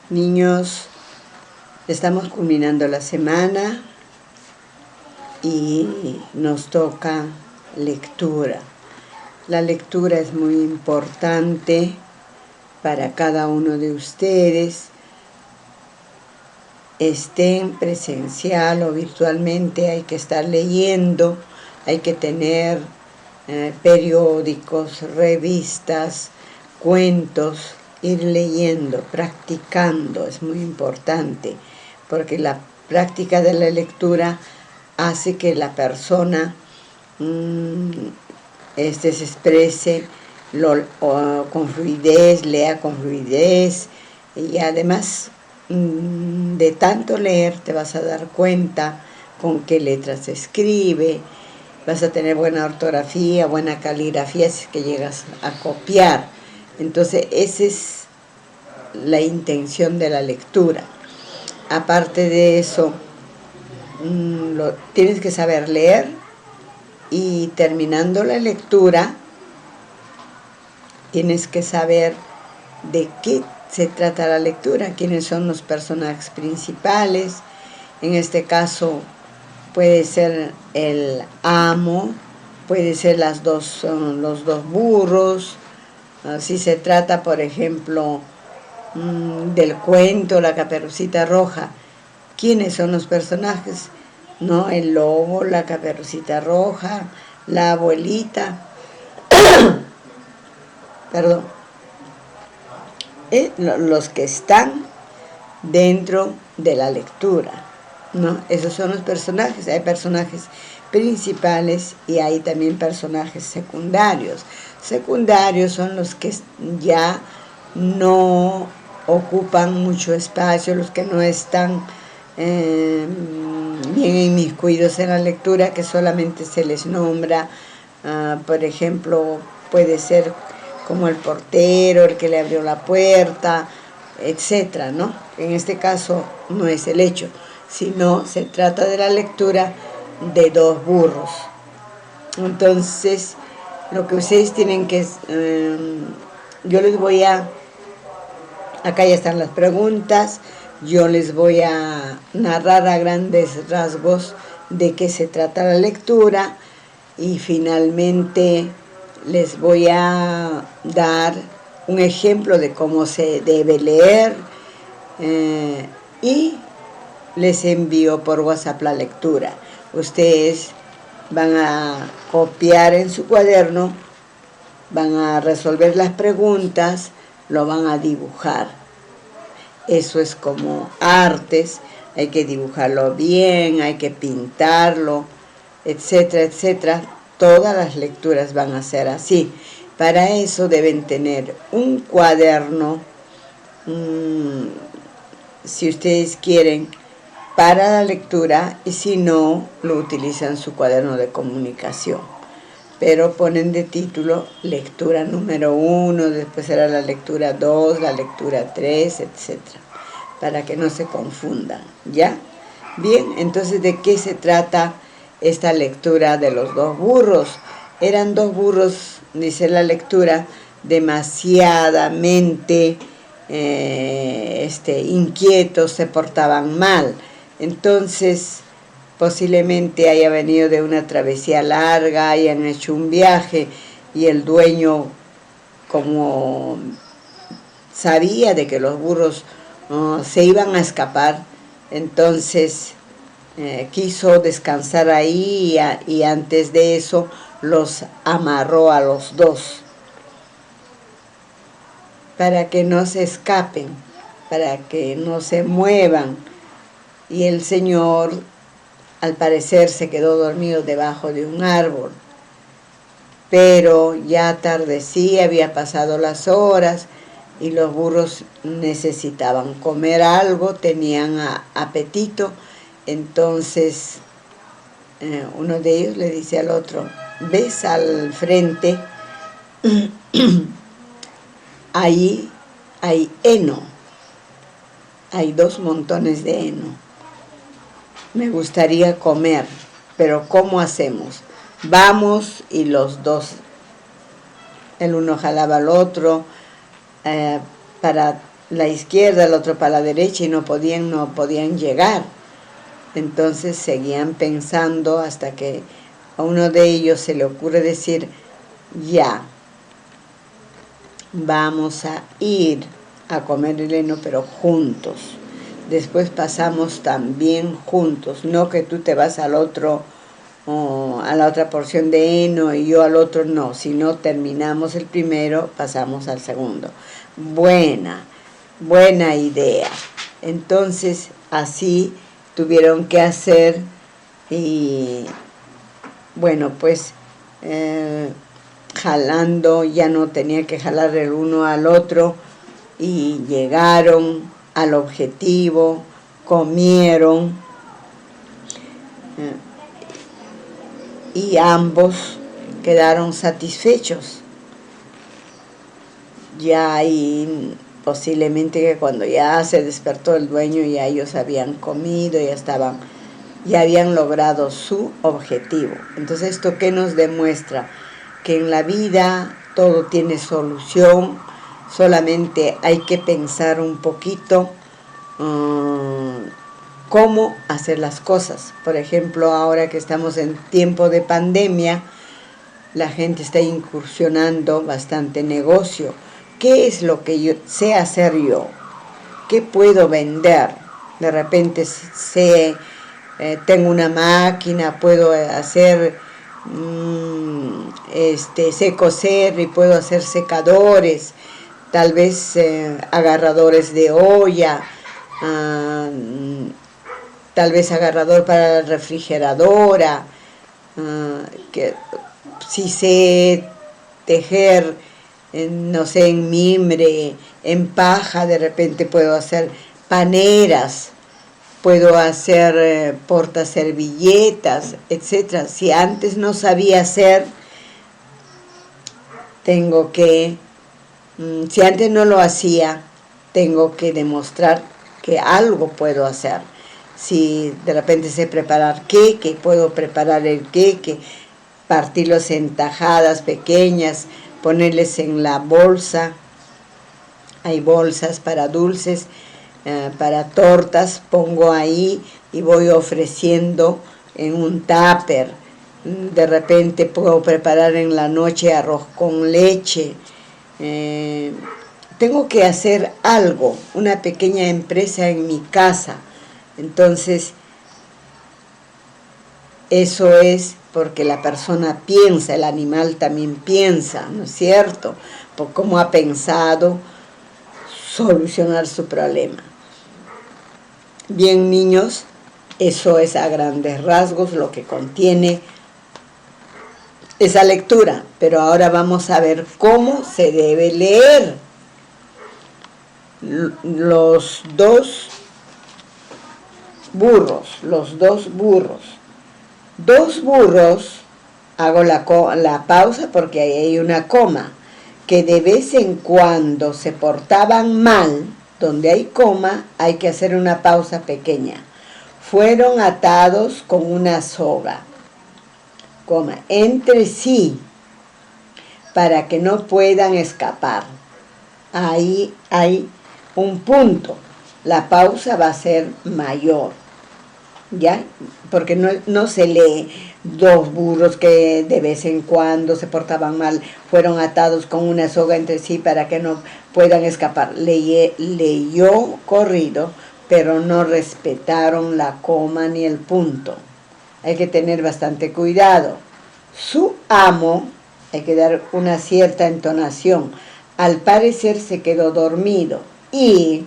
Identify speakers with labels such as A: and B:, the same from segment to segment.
A: Niños, estamos culminando la semana y nos toca lectura. La lectura es muy importante para cada uno de ustedes, estén presencial o virtualmente. Hay que estar leyendo, hay que tener periódicos, revistas, cuentos, ir leyendo, practicando, es muy importante, porque la práctica de la lectura hace que la persona se exprese con fluidez, lea con fluidez, y además de tanto leer te vas a dar cuenta con qué letras se escribe, vas a tener buena ortografía, buena caligrafía, si es que llegas a copiar. Entonces esa es la intención de la lectura. Aparte de eso, tienes que saber leer, y terminando la lectura tienes que saber de qué se trata la lectura, quiénes son los personajes principales. En este caso puede ser el amo, puede ser los dos burros. Si se trata, por ejemplo, del cuento La Caperucita Roja, ¿quiénes son los personajes? ¿No? El lobo, la Caperucita Roja, la abuelita, perdón, los que están dentro de la lectura, ¿no? Esos son los personajes. Hay personajes principales y hay también personajes secundarios. Secundarios son los que ya no ocupan mucho espacio, los que no están bien inmiscuidos en la lectura, que solamente se les nombra. Por ejemplo, puede ser como el portero, el que le abrió la puerta, etcétera, ¿no? En este caso no es el hecho, sino se trata de la lectura de dos burros. Entonces, lo que ustedes tienen que... yo les voy a... Acá ya están las preguntas. Yo les voy a narrar a grandes rasgos de qué se trata la lectura, y finalmente les voy a dar un ejemplo de cómo se debe leer, y les envío por WhatsApp la lectura. Ustedes van a copiar en su cuaderno, van a resolver las preguntas, lo van a dibujar. Eso es como artes, hay que dibujarlo bien, hay que pintarlo, etcétera, etcétera. Todas las lecturas van a ser así. Para eso deben tener un cuaderno, si ustedes quieren, para la lectura, y si no, lo utilizan su cuaderno de comunicación. Pero ponen de título lectura número 1, después será la lectura 2, la lectura 3, etc. Para que no se confundan, ¿ya? Bien, entonces, ¿de qué se trata esta lectura de los dos burros? Eran dos burros, dice la lectura, demasiadamente inquietos, se portaban mal. Entonces, posiblemente haya venido de una travesía larga, hayan hecho un viaje, y el dueño, como sabía de que los burros se iban a escapar, entonces quiso descansar ahí, y antes de eso los amarró a los dos para que no se escapen, para que no se muevan. Y el señor, al parecer, se quedó dormido debajo de un árbol, pero ya atardecía, había pasado las horas, y los burros necesitaban comer algo, tenían apetito. Entonces uno de ellos le dice al otro: ¿ves al frente? Ahí hay heno, hay 2 montones de heno. Me gustaría comer, pero ¿cómo hacemos? Vamos. Y los dos, el uno jalaba al otro para la izquierda, el otro para la derecha y no podían llegar. Entonces seguían pensando hasta que a uno de ellos se le ocurre decir, ya, vamos a ir a comer el heno, pero juntos. Después pasamos también juntos, no que tú te vas al otro, a la otra porción de heno y yo al otro no, sino terminamos el primero, pasamos al segundo. Buena idea. Entonces así tuvieron que hacer y bueno, pues jalando, ya no tenía que jalar el uno al otro y llegaron al objetivo, comieron y ambos quedaron satisfechos. Ya ahí posiblemente que cuando ya se despertó el dueño ya ellos habían comido, ya habían logrado su objetivo. Entonces, ¿esto qué nos demuestra? Que en la vida todo tiene solución, solamente hay que pensar un poquito cómo hacer las cosas. Por ejemplo, ahora que estamos en tiempo de pandemia, la gente está incursionando bastante negocio. ¿Qué es lo que yo sé hacer yo? ¿Qué puedo vender? De repente tengo una máquina, puedo hacer, sé coser y puedo hacer secadores, tal vez agarradores de olla, tal vez agarrador para la refrigeradora, que si sé tejer, no sé, en mimbre, en paja, de repente puedo hacer paneras, puedo hacer portaservilletas, etcétera. Si antes no sabía hacer, si antes no lo hacía, tengo que demostrar que algo puedo hacer. Si de repente sé preparar queque, puedo preparar el queque, partirlos en tajadas pequeñas, ponerles en la bolsa. Hay bolsas para dulces, para tortas, pongo ahí y voy ofreciendo en un tupper. De repente puedo preparar en la noche arroz con leche. Tengo que hacer algo, una pequeña empresa en mi casa. Entonces, eso es porque la persona piensa, el animal también piensa, ¿no es cierto? Por cómo ha pensado solucionar su problema. Bien, niños, eso es a grandes rasgos lo que contiene esa lectura, pero ahora vamos a ver cómo se debe leer. Los dos burros. Dos burros, hago la pausa porque ahí hay una coma, que de vez en cuando se portaban mal, donde hay coma, hay que hacer una pausa pequeña. Fueron atados con una soga, coma, entre sí, para que no puedan escapar. Ahí hay un punto. La pausa va a ser mayor, ¿ya? Porque no se lee dos burros que de vez en cuando se portaban mal, fueron atados con una soga entre sí para que no puedan escapar. Leyó corrido, pero no respetaron la coma ni el punto. Hay que tener bastante cuidado. Su amo, hay que dar una cierta entonación, al parecer se quedó dormido y,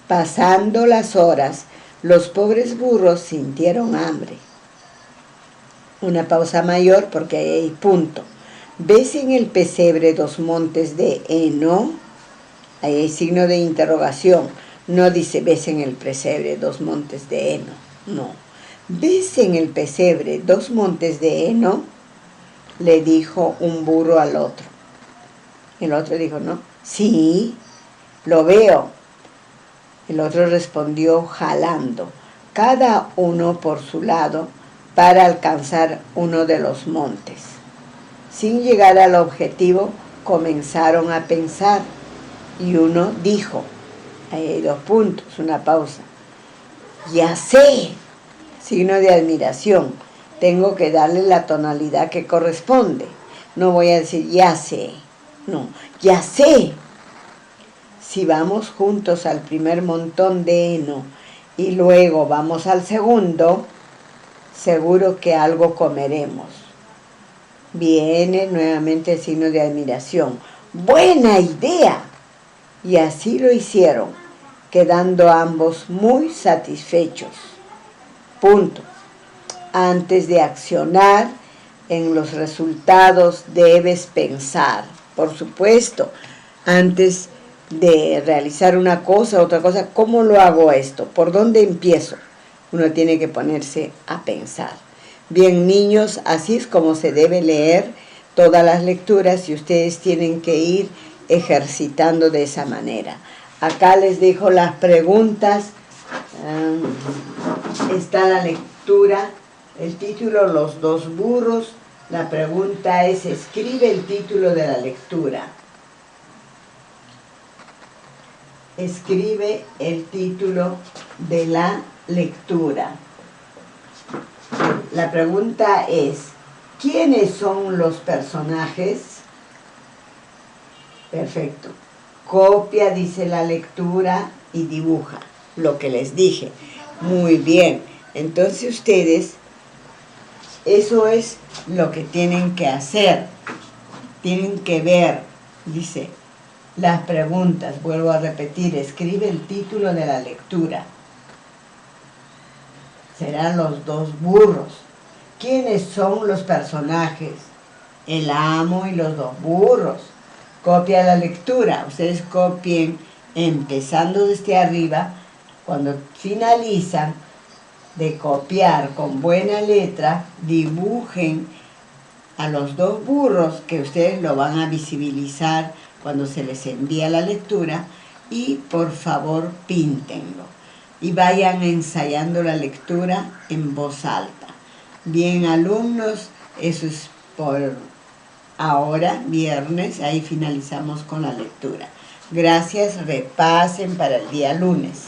A: pasando las horas, los pobres burros sintieron hambre. Una pausa mayor porque ahí hay punto. ¿Ves en el pesebre dos montes de heno? Ahí hay signo de interrogación. No dice, ¿ves en el pesebre dos montes de heno? No. ¿Ves en el pesebre dos montes de heno? Le dijo un burro al otro. El otro dijo, no. Sí, lo veo. El otro respondió jalando, cada uno por su lado, para alcanzar uno de los montes. Sin llegar al objetivo, comenzaron a pensar, y uno dijo, Ahí hay 2 puntos, una pausa. Ya sé, signo de admiración. Tengo que darle la tonalidad que corresponde. No voy a decir ya sé, no, ya sé. Si vamos juntos al primer montón de heno y luego vamos al segundo, seguro que algo comeremos. Viene nuevamente el signo de admiración. ¡Buena idea! Y así lo hicieron, quedando ambos muy satisfechos. Punto. Antes de accionar en los resultados debes pensar. Por supuesto, antes de realizar una cosa, otra cosa, ¿cómo lo hago esto? ¿Por dónde empiezo? Uno tiene que ponerse a pensar. Bien, niños, así es como se debe leer todas las lecturas y ustedes tienen que ir ejercitando de esa manera. Acá les dejo las preguntas. Está la lectura, el título, los 2 burros. La pregunta es, escribe el título de la lectura. Escribe el título de la lectura. La pregunta es, ¿quiénes son los personajes? Perfecto. Copia, dice la lectura, y dibuja lo que les dije. Muy bien. Entonces ustedes, eso es lo que tienen que hacer. Tienen que ver, dice, las preguntas. Vuelvo a repetir, escribe el título de la lectura. Serán los 2 burros. ¿Quiénes son los personajes? El amo y los 2 burros. Copia la lectura. Ustedes copien empezando desde arriba. Cuando finalizan de copiar con buena letra, dibujen a los 2 burros, que ustedes lo van a visibilizar cuando se les envía la lectura, y por favor píntenlo. Y vayan ensayando la lectura en voz alta. Bien, alumnos, eso es por ahora, viernes, ahí finalizamos con la lectura. Gracias, repasen para el día lunes.